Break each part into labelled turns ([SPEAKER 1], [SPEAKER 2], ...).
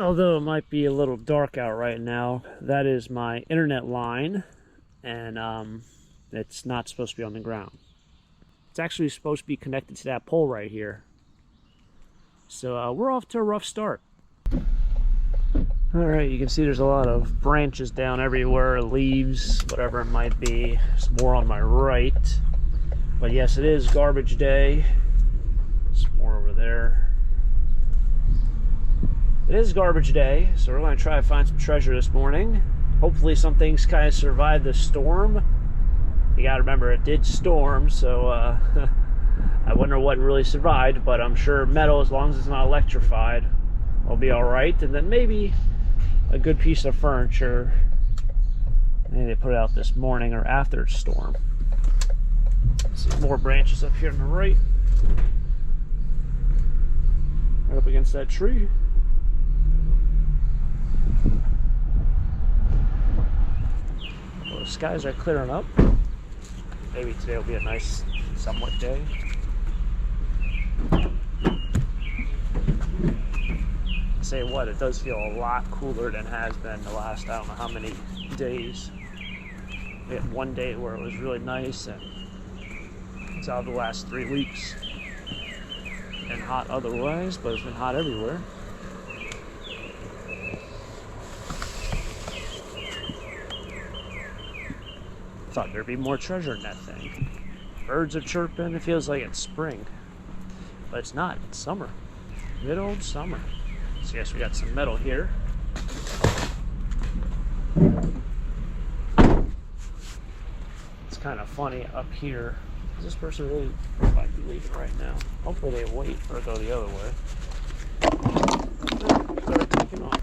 [SPEAKER 1] Although it might be a little dark out right now, that is my internet line, and it's not supposed to be on the ground. It's actually supposed to be connected to that pole right here. So we're off to a rough start. Alright, you can see there's a lot of branches down everywhere, leaves, whatever it might be. There's more on my right. But yes, it is garbage day. There's more over there. It is garbage day, so we're going to try to find some treasure this morning. Hopefully some things kind of survived the storm. You got to remember, it did storm, so I wonder what really survived, but I'm sure metal, as long as it's not electrified, will be alright. And then maybe a good piece of furniture. Maybe they put it out this morning or after the storm. See more branches up here on the right. Right up against that tree. Well, the skies are clearing up. Maybe today will be a nice, somewhat day. Say what, it does feel a lot cooler than it has been the last, I don't know how many days. We had one day where it was really nice, and it's out the last 3 weeks. And hot otherwise, but it's been hot everywhere. Thought there'd be more treasure in that thing. Birds are chirping, it feels like it's spring. But it's not, it's summer. Good old summer. So yes, we got some metal here. It's kind of funny up here. Is this person really might be leaving right now? Hopefully they wait or go the other way. They're taking off.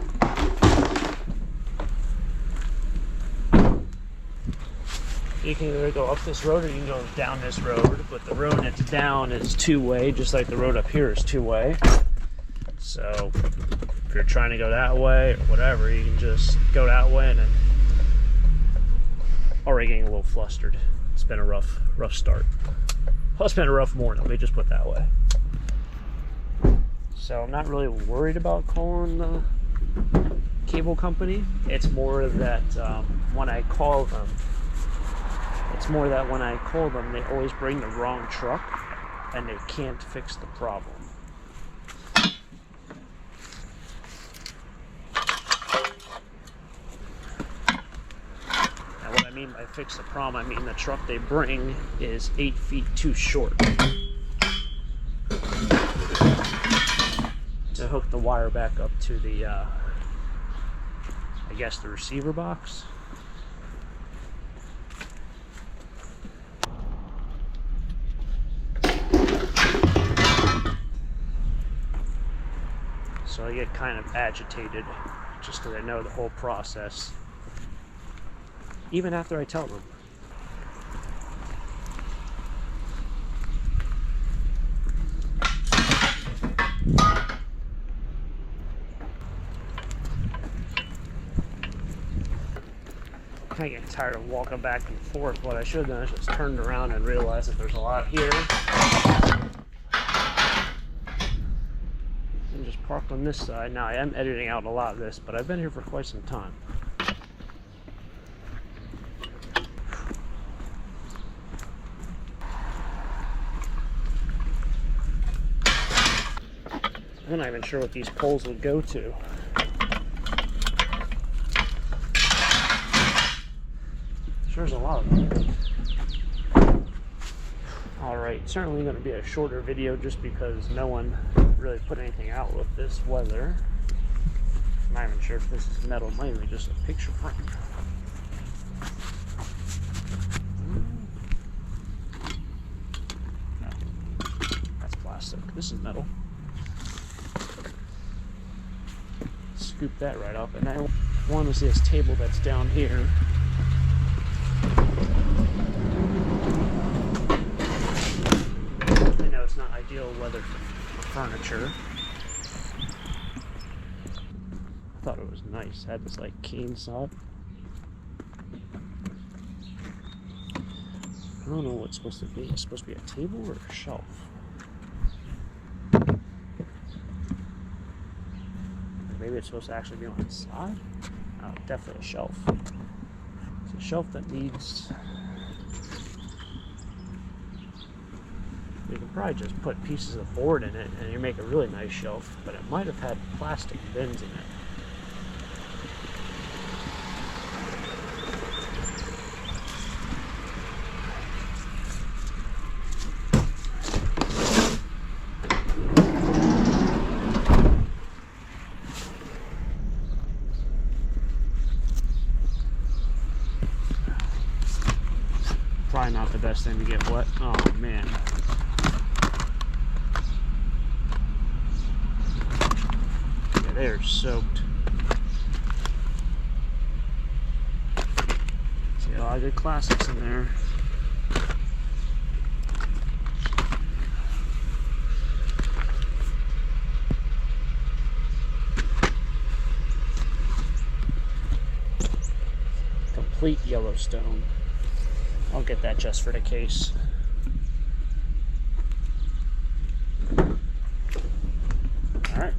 [SPEAKER 1] You can either go up this road or you can go down this road, but the road that's down is two-way, just like the road up here is two-way. So if you're trying to go that way or whatever, you can just go that way. And then already getting a little flustered. It's been a rough start. Well, it's been a rough morning, let me just put it that way. So I'm not really worried about calling the cable company. It's more that when I call them, they always bring the wrong truck and they can't fix the problem. Now what I mean by fix the problem, I mean the truck they bring is 8 feet too short to hook the wire back up to the, I guess the receiver box. So I get kind of agitated just because I know the whole process, even after I tell them. I'm kind of getting tired of walking back and forth. What I should have done is just turned around and realized that there's a lot here. Parked on this side. Now I am editing out a lot of this, but I've been here for quite some time. I'm not even sure what these poles would go to. There's a lot of them. Alright, certainly going to be a shorter video just because no one really put anything out with this weather. I'm not even sure if this is metal, maybe just a picture frame. No, that's plastic. This is metal. Scoop that right up, and I want to see this table that's down here. I know it's not ideal weather for furniture. I thought it was nice. It had this like cane saw. I don't know what it's supposed to be. It's supposed to be a table or a shelf. Maybe it's supposed to actually be on the side. Oh, definitely a shelf. It's a shelf that needs... You can probably just put pieces of board in it and you make a really nice shelf, but it might have had plastic bins in it. Probably not the best thing to get wet. Oh man. Yeah, they're soaked. See a lot of good classics in there. Complete Yellowstone. I'll get that just for the case. Alright.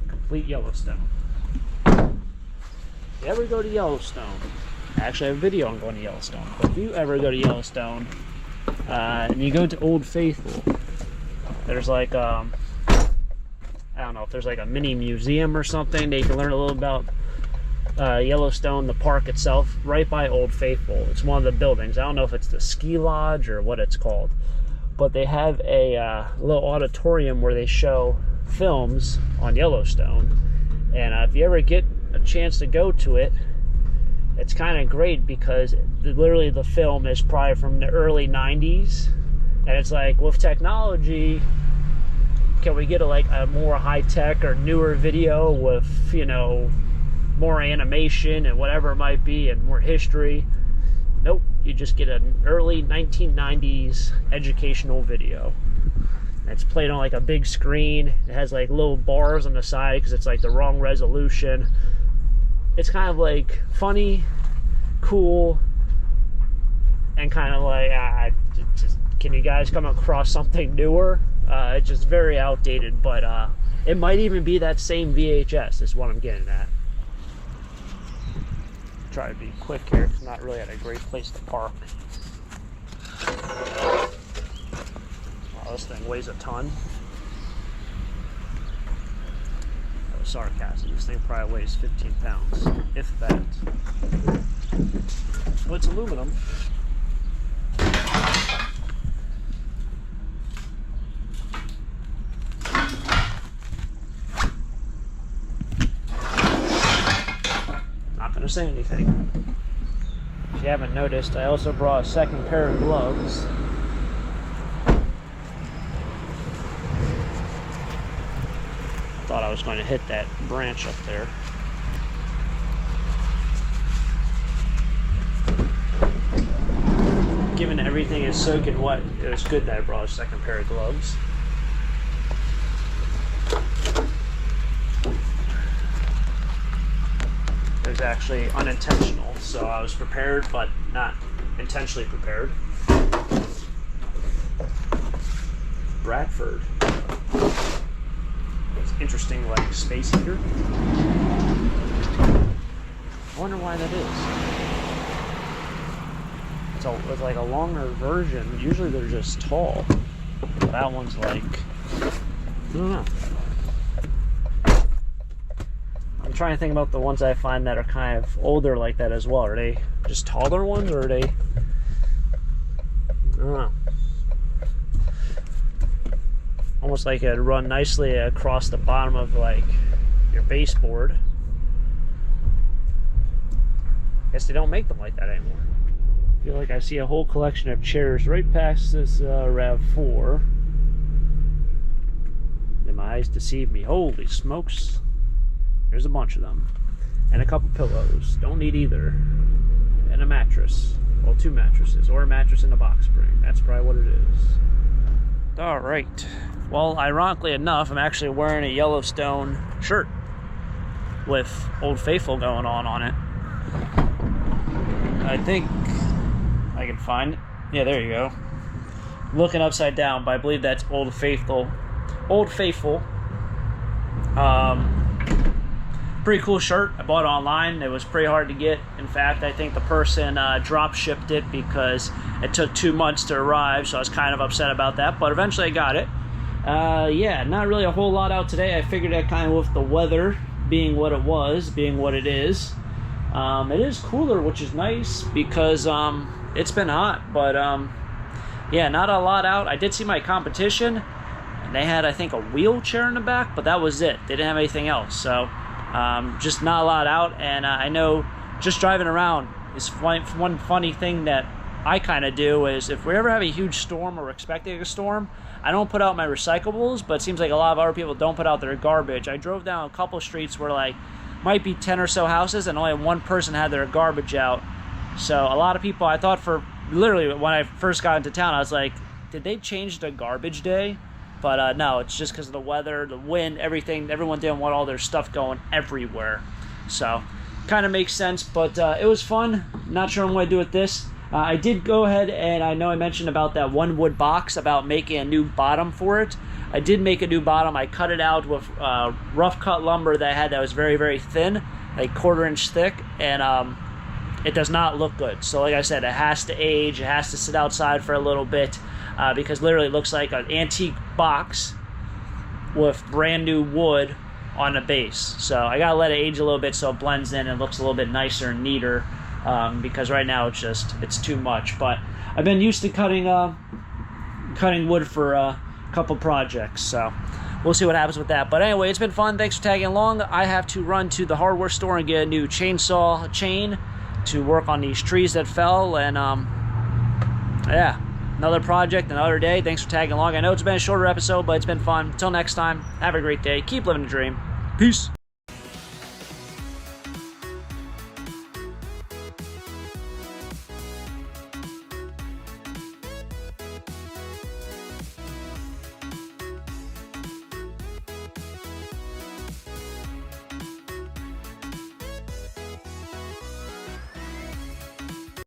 [SPEAKER 1] Complete Yellowstone. If you ever go to Yellowstone, I actually have a video on going to Yellowstone, but if you ever go to Yellowstone, and you go to Old Faithful, there's like, I don't know if there's like a mini museum or something that you can learn a little about Yellowstone, the park itself, right by Old Faithful. It's one of the buildings. I don't know if it's the ski lodge or what it's called, but they have a little auditorium where they show films on Yellowstone. And if you ever get a chance to go to it, it's kind of great because literally the film is probably from the early 90s, and it's like, with technology, can we get a more high-tech or newer video with, you know, more animation and whatever it might be and more history? Nope, you just get an early 1990s educational video. It's played on like a big screen. It has like little bars on the side because it's like the wrong resolution. It's kind of like funny, cool, and kind of like, can you guys come across something newer? It's just very outdated, but it might even be that same VHS is what I'm getting at. Try to be quick here. It's not really at a great place to park. Wow, this thing weighs a ton. That was sarcasm. This thing probably weighs 15 pounds, if that. Well, it's aluminum. Say anything. If you haven't noticed, I also brought a second pair of gloves. Thought I was going to hit that branch up there. Given everything is soaking wet, it was good that I brought a second pair of gloves. It was actually unintentional, so I was prepared, but not intentionally prepared. Bradford. It's interesting, like, space heater. I wonder why that is. It's like a longer version. Usually they're just tall. That one's like, I don't know. I'm trying to think about the ones I find that are kind of older like that as well. Are they just taller ones, or are they, I don't know. Almost like it'd run nicely across the bottom of like your baseboard. Guess they don't make them like that anymore. I feel like I see a whole collection of chairs right past this RAV4. Then my eyes deceive me. Holy smokes. There's a bunch of them. And a couple pillows. Don't need either. And a mattress. Well, 2 mattresses. Or a mattress and a box spring. That's probably what it is. Alright. Well, ironically enough, I'm actually wearing a Yellowstone shirt with Old Faithful going on it. I think I can find it. Yeah, there you go. I'm looking upside down, but I believe that's Old Faithful. Old Faithful. pretty cool shirt. I bought it online. It was pretty hard to get. In fact, I think the person drop shipped it because it took 2 months to arrive, so I was kind of upset about that, but eventually I got it. Yeah, not really a whole lot out today. I figured that kind of with the weather being what it was, being what it is. It is cooler, which is nice because it's been hot, but yeah, not a lot out. I did see my competition, and they had, I think, a wheelchair in the back, but that was it. They didn't have anything else, so just not a lot out. And I know just driving around is one funny thing that I kind of do is if we ever have a huge storm or we're expecting a storm, I don't put out my recyclables, but it seems like a lot of other people don't put out their garbage. I drove down a couple streets where like might be 10 or so houses and only one person had their garbage out. So a lot of people, I thought for literally when I first got into town, I was like, did they change the garbage day? But no, it's just because of the weather, the wind, everything. Everyone didn't want all their stuff going everywhere. So kind of makes sense, but it was fun. Not sure what I'm going to do with this. I did go ahead and I know I mentioned about that one wood box about making a new bottom for it. I did make a new bottom. I cut it out with rough cut lumber that I had that was very, very thin, like 1/4 inch thick, and it does not look good. So like I said, it has to age. It has to sit outside for a little bit because literally it looks like an antique box with brand new wood on the base. So I gotta let it age a little bit so it blends in and looks a little bit nicer and neater. Because right now it's too much. But I've been used to cutting wood for a couple projects, so we'll see what happens with that. But anyway, it's been fun. Thanks for tagging along. I have to run to the hardware store and get a new chainsaw chain to work on these trees that fell. And yeah, another project, another day. Thanks for tagging along. I know it's been a shorter episode, but it's been fun. Until next time, have a great day. Keep living the dream. Peace.